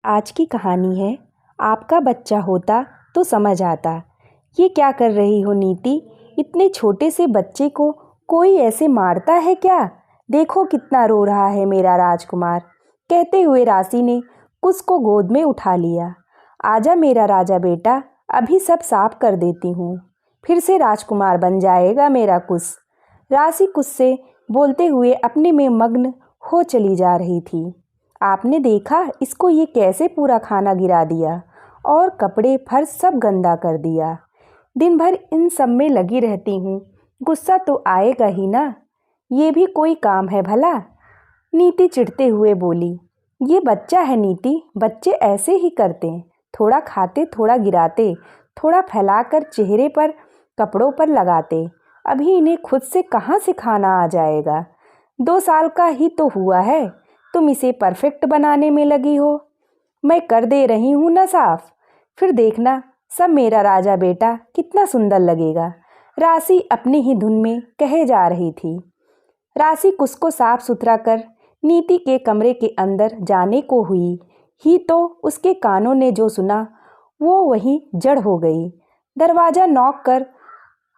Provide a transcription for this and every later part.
आज की कहानी है आपका बच्चा होता तो समझ आता। ये क्या कर रही हो नीति? इतने छोटे से बच्चे को कोई ऐसे मारता है क्या? देखो कितना रो रहा है मेरा राजकुमार। कहते हुए राशि ने कुश को गोद में उठा लिया। आजा मेरा राजा बेटा, अभी सब साफ कर देती हूँ, फिर से राजकुमार बन जाएगा मेरा कुश। राशि कुश से बोलते हुए अपने में मग्न हो चली जा रही थी। आपने देखा इसको, ये कैसे पूरा खाना गिरा दिया और कपड़े फर्श सब गंदा कर दिया। दिन भर इन सब में लगी रहती हूँ, गुस्सा तो आएगा ही ना। ये भी कोई काम है भला? नीति चिढ़ते हुए बोली। ये बच्चा है नीति, बच्चे ऐसे ही करते हैं, थोड़ा खाते थोड़ा गिराते, थोड़ा फैलाकर चेहरे पर कपड़ों पर लगाते। अभी इन्हें खुद से कहाँ से खाना आ जाएगा? 2 साल का ही तो हुआ है, तुम इसे परफेक्ट बनाने में लगी हो। मैं कर दे रही हूँ ना साफ, फिर देखना सब मेरा राजा बेटा कितना सुंदर लगेगा। राशि अपनी ही धुन में कहे जा रही थी। राशि कुश को साफ सुथरा कर नीति के कमरे के अंदर जाने को हुई ही तो उसके कानों ने जो सुना वो वहीं जड़ हो गई। दरवाज़ा नॉक कर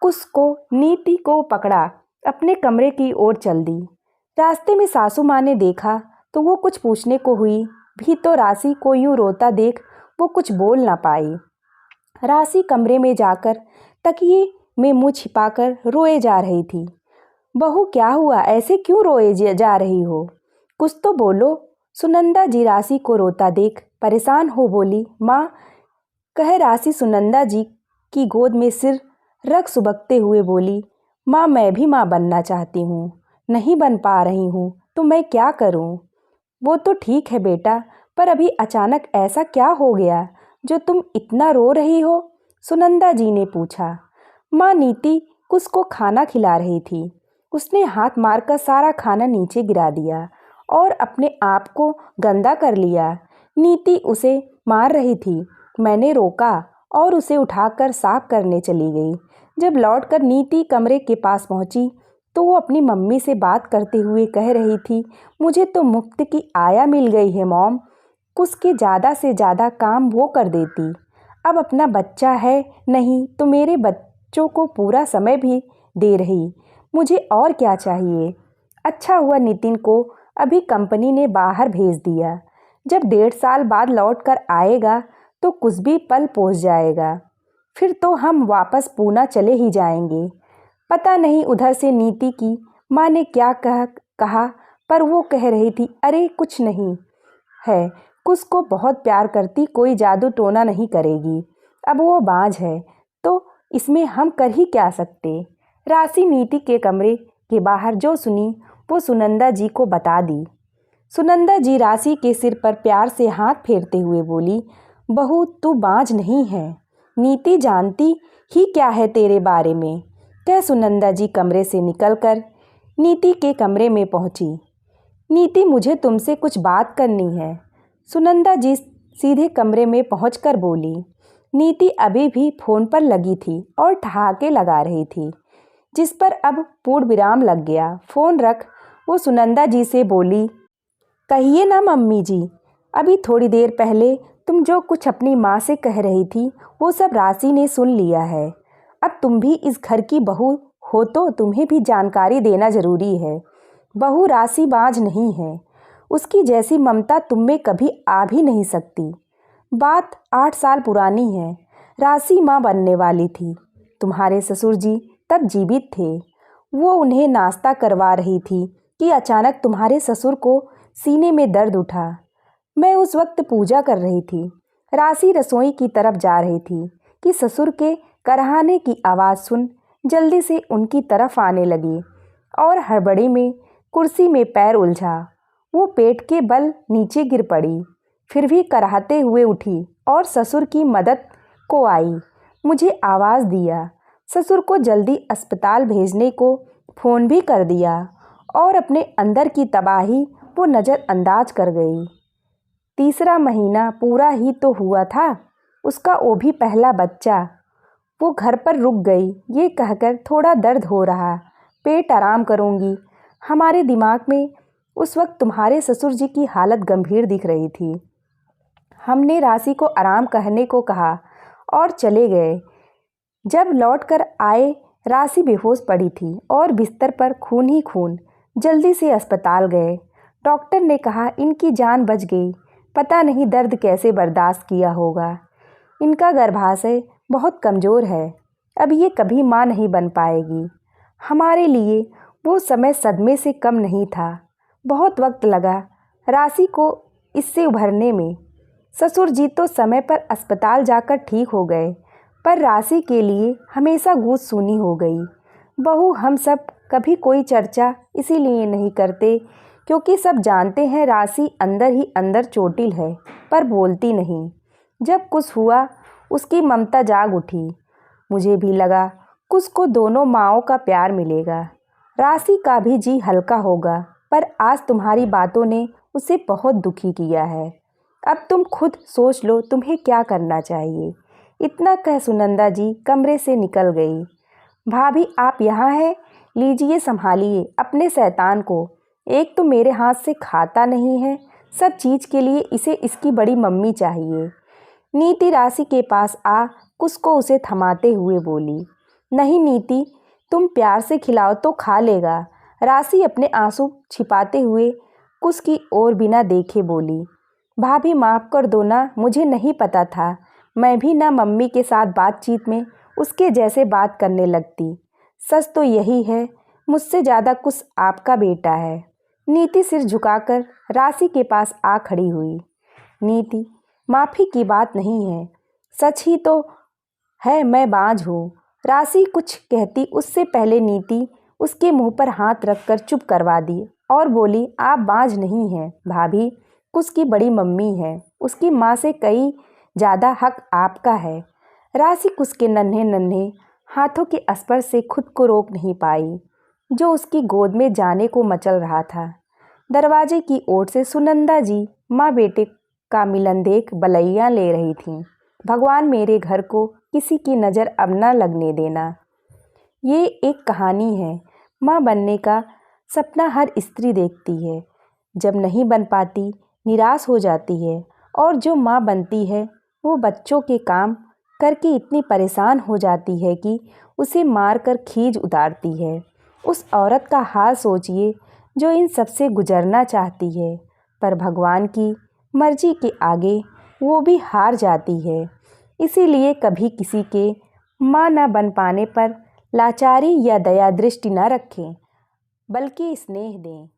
कुश को नीति को पकड़ा अपने कमरे की ओर चल दी। रास्ते में सासू माँ ने देखा तो वो कुछ पूछने को हुई भी तो राशि को यूं रोता देख वो कुछ बोल ना पाई। राशि कमरे में जाकर तकिए में मुंह छिपाकर रोए जा रही थी। बहू क्या हुआ, ऐसे क्यों रोए जा रही हो? कुछ तो बोलो। सुनंदा जी राशि को रोता देख परेशान हो बोली। माँ, कह राशि सुनंदा जी की गोद में सिर रख सुबकते हुए बोली। माँ, मैं भी माँ बनना चाहती हूँ, नहीं बन पा रही हूँ तो मैं क्या करूँ? वो तो ठीक है बेटा, पर अभी अचानक ऐसा क्या हो गया जो तुम इतना रो रही हो? सुनंदा जी ने पूछा। माँ, नीति कुश को खाना खिला रही थी, उसने हाथ मारकर सारा खाना नीचे गिरा दिया और अपने आप को गंदा कर लिया। नीति उसे मार रही थी, मैंने रोका और उसे उठाकर साफ करने चली गई। जब लौटकर नीति कमरे के पास पहुंची तो वो अपनी मम्मी से बात करते हुए कह रही थी, मुझे तो मुफ्त की आया मिल गई है मॉम। कुछ के ज़्यादा से ज़्यादा काम वो कर देती, अब अपना बच्चा है नहीं तो मेरे बच्चों को पूरा समय भी दे रही, मुझे और क्या चाहिए। अच्छा हुआ नितिन को अभी कंपनी ने बाहर भेज दिया, जब 1.5 साल बाद लौट कर आएगा तो कुछ भी पल पहुँच जाएगा, फिर तो हम वापस पूना चले ही जाएंगे। पता नहीं उधर से नीति की माँ ने क्या कहा पर वो कह रही थी, अरे कुछ नहीं है, कुश को बहुत प्यार करती, कोई जादू टोना नहीं करेगी, अब वो बांझ है तो इसमें हम कर ही क्या सकते। राशि नीति के कमरे के बाहर जो सुनी वो सुनंदा जी को बता दी। सुनंदा जी राशि के सिर पर प्यार से हाथ फेरते हुए बोली, बहू तू बांझ नहीं है, नीति जानती ही क्या है तेरे बारे में। कह सुनंदा जी कमरे से निकलकर नीति के कमरे में पहुंची। नीति, मुझे तुमसे कुछ बात करनी है, सुनंदा जी सीधे कमरे में पहुंचकर बोली। नीति अभी भी फोन पर लगी थी और ठहाके लगा रही थी, जिस पर अब पूर्ण विराम लग गया। फोन रख वो सुनंदा जी से बोली, कहिए ना मम्मी जी, अभी थोड़ी देर पहले तुम जो कुछ अपनी माँ से कह रही थी वो सब राशि ने सुन लिया है। अब तुम भी इस घर की बहू हो तो तुम्हें भी जानकारी देना जरूरी है। बहू राशि बांझ नहीं है, उसकी जैसी ममता तुम में कभी आ भी नहीं सकती। बात 8 साल पुरानी है, राशि माँ बनने वाली थी, तुम्हारे ससुर जी तब जीवित थे। वो उन्हें नाश्ता करवा रही थी कि अचानक तुम्हारे ससुर को सीने में दर्द उठा। मैं उस वक्त पूजा कर रही थी, राशि रसोई की तरफ जा रही थी कि ससुर के करहाने की आवाज़ सुन जल्दी से उनकी तरफ आने लगी और हड़बड़ी में कुर्सी में पैर उलझा। वो पेट के बल नीचे गिर पड़ी, फिर भी कराहते हुए उठी और ससुर की मदद को आई। मुझे आवाज़ दिया, ससुर को जल्दी अस्पताल भेजने को फ़ोन भी कर दिया और अपने अंदर की तबाही वो नज़रअंदाज कर गई। 3रा महीना पूरा ही तो हुआ था उसका, वो भी पहला बच्चा। वो घर पर रुक गई ये कहकर, थोड़ा दर्द हो रहा, पेट आराम करूँगी। हमारे दिमाग में उस वक्त तुम्हारे ससुर जी की हालत गंभीर दिख रही थी। हमने राशि को आराम करने को कहा और चले गए। जब लौटकर आए, राशि बेहोश पड़ी थी और बिस्तर पर खून ही खून। जल्दी से अस्पताल गए। डॉक्टर ने कहा इनकी जान बच गई। पता नहीं दर्द कैसे बर्दाश्त किया होगा। इनका गर्भाशय बहुत कमज़ोर है। अब ये कभी माँ नहीं बन पाएगी। हमारे लिए वो समय सदमे से कम नहीं था। बहुत वक्त लगा राशि को इससे उभरने में। ससुर जी तो समय पर अस्पताल जाकर ठीक हो गए, पर राशि के लिए हमेशा गूंज सुनी हो गई। बहू, हम सब कभी कोई चर्चा इसीलिए नहीं करते क्योंकि सब जानते हैं राशि अंदर ही अंदर चोटिल है, पर बोलती नहीं। जब कुछ हुआ उसकी ममता जाग उठी। मुझे भी लगा कुछ को दोनों माँओं का प्यार मिलेगा। राशि का भी जी हल्का होगा, पर आज तुम्हारी बातों ने उसे बहुत दुखी किया है। अब तुम खुद सोच लो तुम्हें क्या करना चाहिए। इतना कह सुनंदा जी कमरे से निकल गई। भाभी, आप यहाँ हैं? लीजिए, संभालिए अपने शैतान को। एक तो मेरे हाथ से खाता नहीं है, सब चीज़ के लिए इसे इसकी बड़ी मम्मी चाहिए। नीति राशि के पास आ कुछ को उसे थमाते हुए बोली। नहीं नीति, तुम प्यार से खिलाओ तो खा लेगा। राशि अपने आंसू छिपाते हुए कुछ की ओर बिना देखे बोली। भाभी, माफ़ कर दो ना, मुझे नहीं पता था। मैं भी ना मम्मी के साथ बातचीत में उसके जैसे बात करने लगती। सच तो यही है, मुझसे ज़्यादा कुछ आपका बेटा है। नीति सिर झुकाकर राशि के पास आ खड़ी हुई। नीति, माफ़ी की बात नहीं है, सच ही तो है मैं बांझ हूँ। राशि कुछ कहती उससे पहले नीति उसके मुंह पर हाथ रखकर चुप करवा दी और बोली, आप बांझ नहीं हैं भाभी, कुछ की बड़ी मम्मी है। उसकी माँ से कई ज़्यादा हक आपका है। राशि कुछ के नन्हे नन्हे हाथों के स्पर्श से खुद को रोक नहीं पाई, जो उसकी गोद में जाने को मचल रहा था। दरवाजे की ओर से सुनंदा जी माँ बेटे का मिलन देख बलैया ले रही थीं। भगवान, मेरे घर को किसी की नज़र अब न लगने देना। ये एक कहानी है। माँ बनने का सपना हर स्त्री देखती है। जब नहीं बन पाती निराश हो जाती है, और जो माँ बनती है वो बच्चों के काम करके इतनी परेशान हो जाती है कि उसे मार कर खींच उतारती है। उस औरत का हाल सोचिए जो इन सबसे गुजरना चाहती है, पर भगवान की मर्जी के आगे वो भी हार जाती है। इसीलिए कभी किसी के माँ न बन पाने पर लाचारी या दया दृष्टि न रखें, बल्कि स्नेह दें।